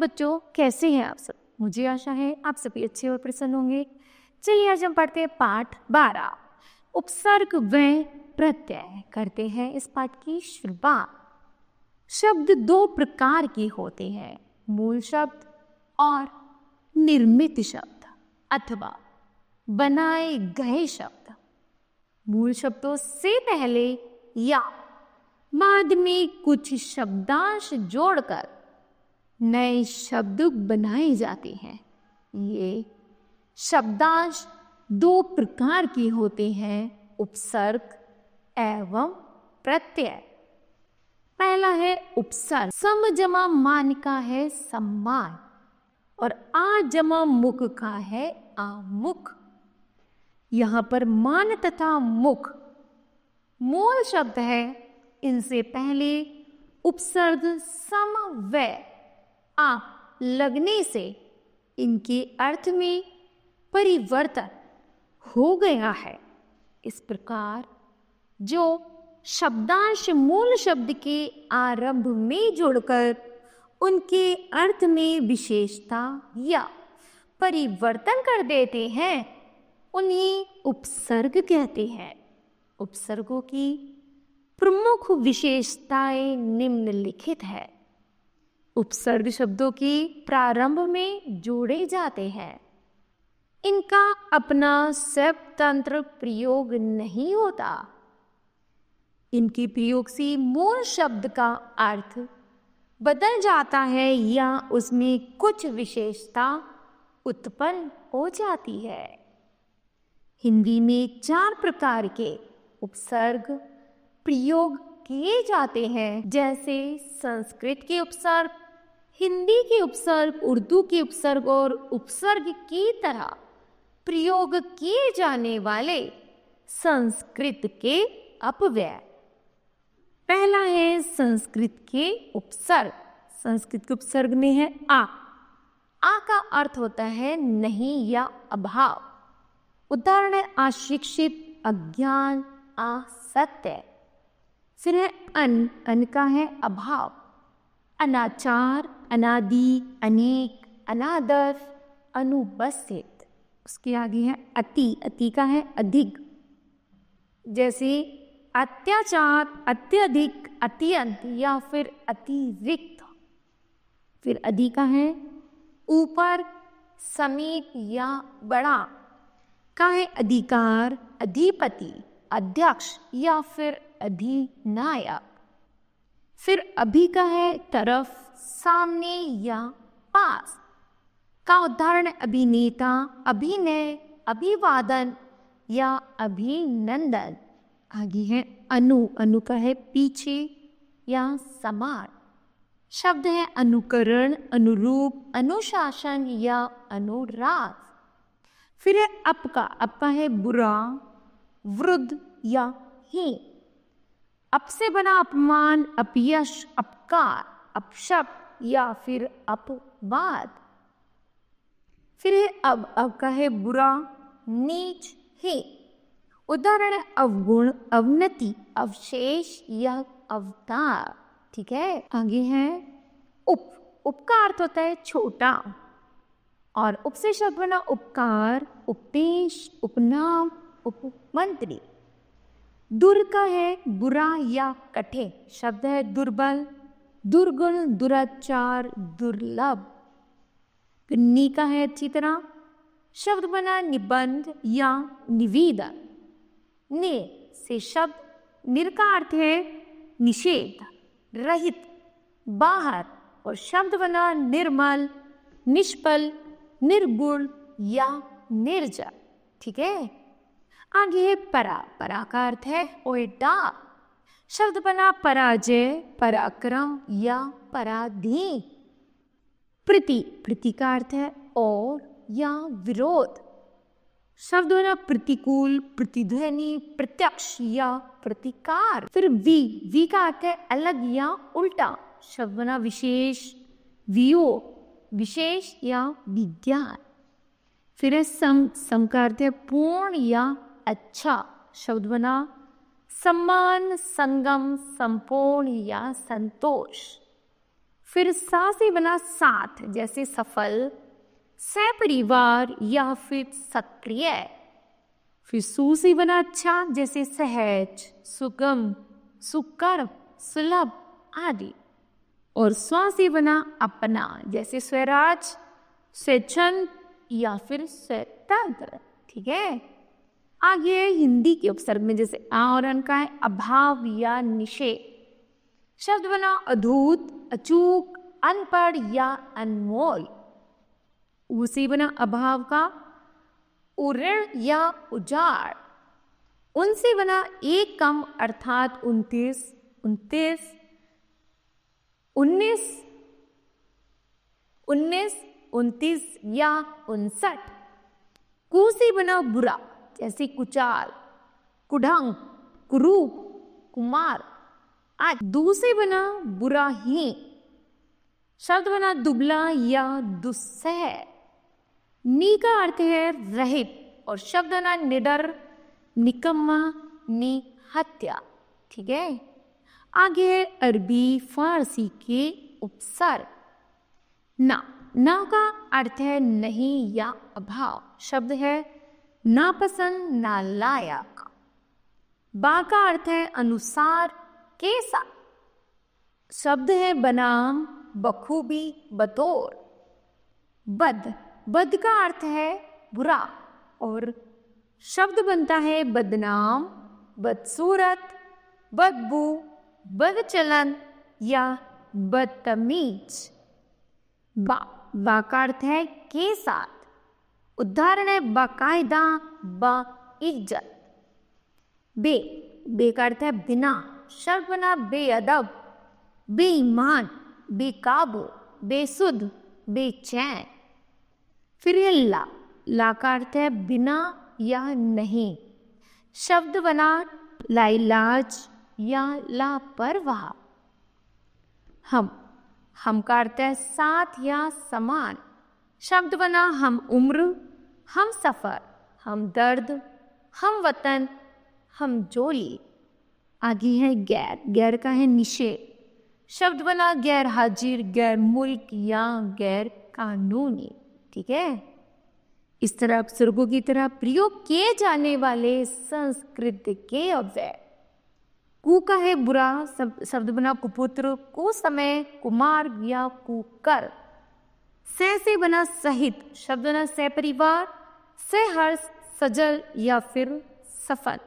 बच्चों, कैसे हैं आप सब? मुझे आशा है आप सभी अच्छे और प्रसन्न होंगे। चलिए आज हम पढ़ते हैं पाठ 12 उपसर्ग व प्रत्यय। करते हैं इस पाठ की शुरुआत। शब्द दो प्रकार के होते हैं, मूल शब्द और निर्मित शब्द अथवा बनाए गए शब्द। मूल शब्दों से पहले या बाद में कुछ शब्दांश जोड़कर नए शब्द बनाए जाते हैं। ये शब्दांश दो प्रकार के होते हैं, उपसर्ग एवं प्रत्यय। पहला है उपसर्ग। सम जमा मान का है सम्मान और आ जमा मुख का है आमुख। यहां पर मान तथा मुख मूल शब्द है। इनसे पहले उपसर्ग सम व आ लगने से इनके अर्थ में परिवर्तन हो गया है। इस प्रकार जो शब्दांश मूल शब्द के आरंभ में जोड़कर उनके अर्थ में विशेषता या परिवर्तन कर देते हैं, उन्हें उपसर्ग कहते हैं। उपसर्गों की प्रमुख विशेषताएं निम्नलिखित है। उपसर्ग शब्दों के प्रारंभ में जोड़े जाते हैं। इनका अपना स्वतंत्र प्रयोग नहीं होता। इनके प्रयोग से मूल शब्द का अर्थ बदल जाता है या उसमें कुछ विशेषता उत्पन्न हो जाती है। हिंदी में 4 प्रकार के उपसर्ग प्रयोग किए जाते हैं, जैसे संस्कृत के उपसर्ग, हिंदी के उपसर्ग, उर्दू के उपसर्ग और उपसर्ग की तरह प्रयोग किए जाने वाले संस्कृत के अपव्यय। पहला है संस्कृत के उपसर्ग। संस्कृत के उपसर्ग में है आ। आ का अर्थ होता है नहीं या अभाव। उदाहरण है अशिक्षित, अज्ञान, असत्य। फिर है अन का है अभाव, अनाचार, अनादि, अनेक, अनादर, अनुपस्थित। उसके आगे है अति का है अधिक, जैसे अत्याचार, अत्यधिक, अत्यंत या फिर अतिरिक्त। फिर अधि का है ऊपर, समीप या बड़ा। का है अधिकार, अधिपति, अध्यक्ष या फिर अधिनायक। फिर अभि का है तरफ, सामने या पास। का उदाहरण अभिनेता, अभिनय, अभिवादन या अभिनंदन। आगे है अनु का है पीछे या समान। शब्द है अनुकरण, अनुरूप, अनुशासन या अनुराग। फिर है अप का है बुरा, वृद्ध या हीन। अप से बना अपमान, अपयश, अपकार, अपशब्द या फिर अपवाद। फिर है अब का है बुरा, नीच, हीन। उदाहरण है अवगुण, अवनति, अवशेष या अवतार। ठीक है। आगे है उप का अर्थ होता है छोटा और उप से शब्द बना उपकार, उपदेश, उपनाम, उपमंत्री। दुर का है बुरा या कठिन। शब्द है दुर्बल, दुर्गुण, दुराचार, दुर्लभ। नी का है अच्छी तरह। शब्द बना निबंध या निवेदन। ने से शब्द निर का अर्थ है निषेध, रहित, बाहर और शब्द बना निर्मल, निष्फल, निर्गुण या निर्जल। ठीक है। आगे है परा का अर्थ है ओएटा। शब्द बना पराजय, पराक्रम या पराधीन। प्रति का अर्थ है और या विरोध। शब्द बना प्रतिकूल, प्रतिध्वनि, प्रत्यक्ष या प्रतिकार। फिर वी का अर्थ है अलग या उल्टा। शब्द बना विशेष, वियोग, विशेष या विज्ञान। फिर है सम का अर्थ है पूर्ण या अच्छा। शब्द बना सम्मान, संगम, संपूर्ण या संतोष। फिर सा से बना साथ, जैसे सफल, सहपरिवार या फिर सक्रिय। फिर सू से बना अच्छा, जैसे सहज, सुगम, सुकर, सुलभ आदि। और स्वा से बना अपना, जैसे स्वराज, स्वच्छंद या फिर स्वतंत्र। ठीक है। आगे हिंदी के उपसर्ग में जैसे आ और अन का है अभाव या निषेध। शब्द बना अधूत, अचूक, अनपढ़ या अनमोल। उसी बना अभाव का उऋण या उजाड़। उनसे बना एक कम अर्थात 29, 29, 19, 19, 29 या 59। कु से बना बुरा, जैसे कुचाल, कुढ़ंग, कुरूप, कुमार आज। दू से बना बुरा ही। शब्द बना दुबला या दुस्सह। नी का अर्थ है रहित और शब्द बना निडर, निकम्मा, निहत्या। ठीक है। आगे है अरबी फारसी के उपसर्ग। ना का अर्थ है नहीं या अभाव। शब्द है नापसंद, नालायक। बा का अर्थ है अनुसार, के साथ। शब्द है बनाम, बखूबी, बतौर। बद का अर्थ है बुरा और शब्द बनता है बदनाम, बदसूरत, बदबू, बदचलन या बदतमीज। बा का अर्थ है के साथ। उदाहरण है बाकायदा, बाइज्जत। बे का अर्थ है बिना। शब्द बना बेअदब, बेईमान, बेकाबू, बेसुध, बेचैन। फिर है ला का अर्थ है बिना या नहीं। शब्द बना लाइलाज या लापरवाह। हम का अर्थ है साथ या समान। शब्द बना हम उम्र, हम सफर, हम दर्द, हम वतन, हम जोली। आगे है गैर का है निषेध। शब्द बना गैर हाजिर, गैर मुल्क या गैर कानूनी। ठीक है। इस तरह उपसर्गों की तरह प्रयोग किए जाने वाले संस्कृत के अव्यय। कु का है बुरा। शब्द बना कुपुत्र, कुसमय, कुमार या कुकर। से बना सहित। शब्द बना सहपरिवार, सहर्ष, सजल या फिर सफल।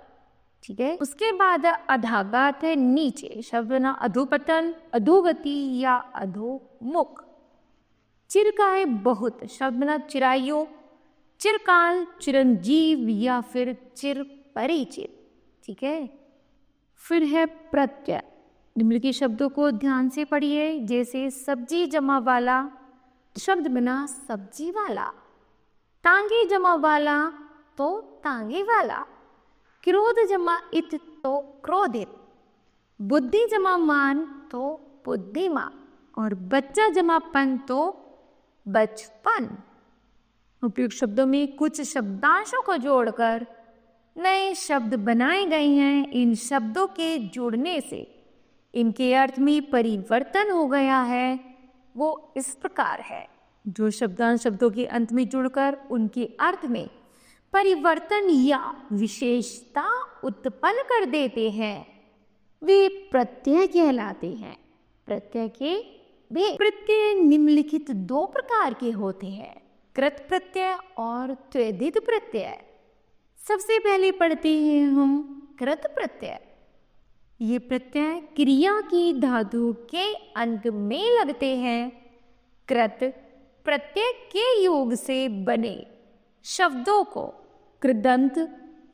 ठीक है। उसके बाद अधागात है नीचे। शब्द बना अधोपतन, अधोगति या अधोमुख। चिर का है बहुत। शब्द बना चिरायु, चिरकाल, चिरंजीव या फिर चिर परिचित। ठीक है। फिर है प्रत्यय। निम्न के शब्दों को ध्यान से पढ़िए, जैसे सब्जी जमा वाला। शब्द बना सब्जी वाला। तांगे जमा वाला तो तांगे वाला। क्रोध जमा इत तो क्रोधित। बुद्धि जमा मान तो बुद्धिमान। और बच्चा जमा पन तो बचपन। उपयुक्त शब्दों में कुछ शब्दांशों को जोड़कर नए शब्द बनाए गए हैं। इन शब्दों के जुड़ने से इनके अर्थ में परिवर्तन हो गया है। वो इस प्रकार है। जो शब्दांश शब्दों के अंत में जुड़कर उनके अर्थ में परिवर्तन या विशेषता उत्पन्न कर देते हैं, वे प्रत्यय कहलाते हैं। प्रत्यय के भेद। प्रत्यय निम्नलिखित दो प्रकार के होते हैं, कृत प्रत्यय और त्वदित प्रत्यय। सबसे पहले पढ़ते हैं हम कृत प्रत्यय। ये प्रत्यय क्रिया की धातु के अंत में लगते हैं। कृत प्रत्यय के योग से बने शब्दों को कृदंत,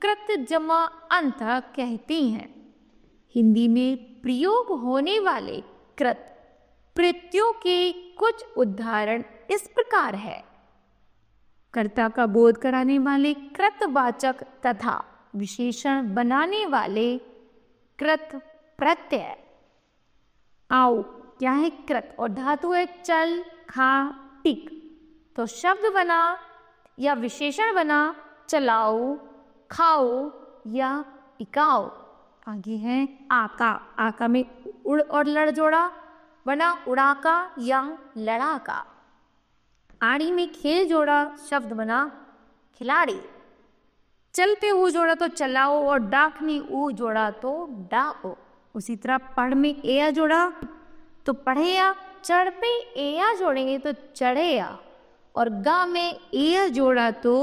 कृत जमा अंत कहते हैं। हिंदी में प्रयोग होने वाले कृत प्रत्ययों के कुछ उदाहरण इस प्रकार है। कर्ता का बोध कराने वाले कृतवाचक तथा विशेषण बनाने वाले कृत प्रत्यय। आओ क्या है कृत और धातु है चल, खा, टिक। तो शब्द बना या विशेषण बना चलाओ, खाओ या टिकाओ। आगे है आका। आका में उड़ और लड़ जोड़ा बना उड़ाका या लड़ाका। आड़ी में खेल जोड़ा शब्द बना खिलाड़ी। चलते ऊ जोड़ा तो चलाओ और डाकनी ऊ जोड़ा तो डाको। उसी तरह पढ़ में एया जोड़ा तो पढ़ेया। चढ़ पे एया जोड़ेंगे तो चढ़ेया और गा में एया जोड़ा तो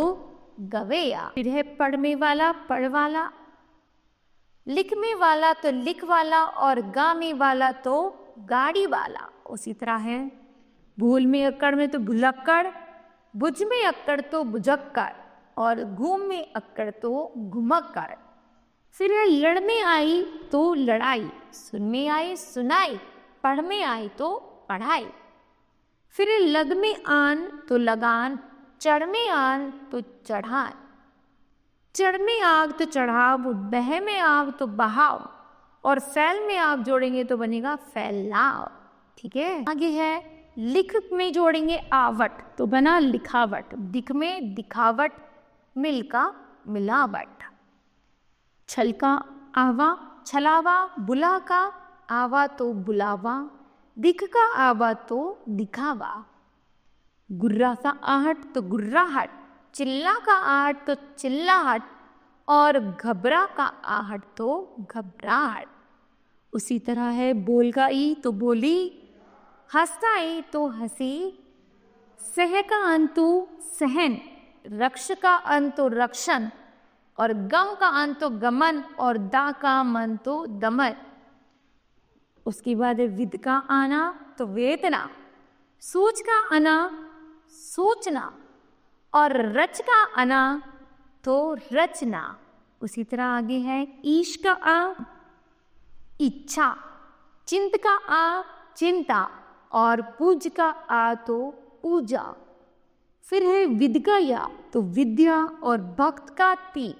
गवेया। फिर है पढ़ में वाला पढ़ वाला, लिख में वाला तो लिख वाला और गा में वाला तो गाड़ी वाला। उसी तरह है भूल में अक्कड़ में तो भुलक्कड़, बुझ में अक्कड़ तो बुझक्कड़ और घूम में अक्कड़ तो घुमक्कड़। फिर है लड़ में आई तो लड़ाई, सुन में आई सुनाई, पढ़ में आई तो पढ़ाई। फिर है लग में आन तो लगान, चढ़ में आन तो चढ़ान। चढ़ में आग तो चढ़ाव, बह में आग तो बहाव और फैल में आग जोड़ेंगे तो बनेगा फैलाव। ठीक है, आगे है लिख में जोड़ेंगे आवट तो बना लिखावट। दिख में दिखावट, मिल का मिलावट। छल का आवा छलावा, बुला का आवा तो बुलावा, दिख का आवा तो दिखावा। गुर्रा का आहट तो गुर्राहट, चिल्ला का आहट तो चिल्लाहट और घबरा का आहट तो घबराहट। उसी तरह है बोल का ई तो बोली, हंसता ई तो हंसी, सह का अंतु सहन, रक्ष का अंतु रक्षण और गम का अंतु गमन और दा का मन तो दमन। उसके बाद है विद का आना तो वेदना, सूच का आना सोचना और रच का आना तो रचना। उसी तरह आगे है ईश का आ इच्छा, चिंत का आ चिंता और पूज का आ तो पूजा। फिर है विद का या तो विद्या और भक्त का ती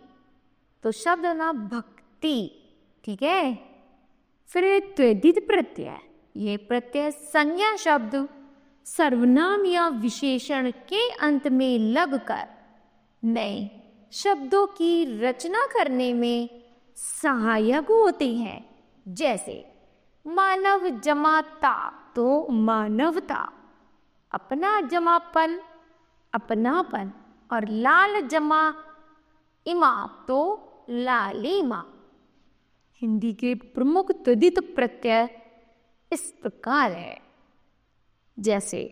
तो शब्द ना भक्ति। ठीक है, फिर है त्वदित प्रत्यय। ये प्रत्यय संज्ञा शब्द सर्वनाम या विशेषण के अंत में लगकर नए शब्दों की रचना करने में सहायक होते हैं। जैसे मानव जमाता तो मानवता, अपना जमापन अपनापन और लाल जमा इमा तो लालिमा। हिंदी के प्रमुख त्वदित प्रत्यय इस प्रकार है, जैसे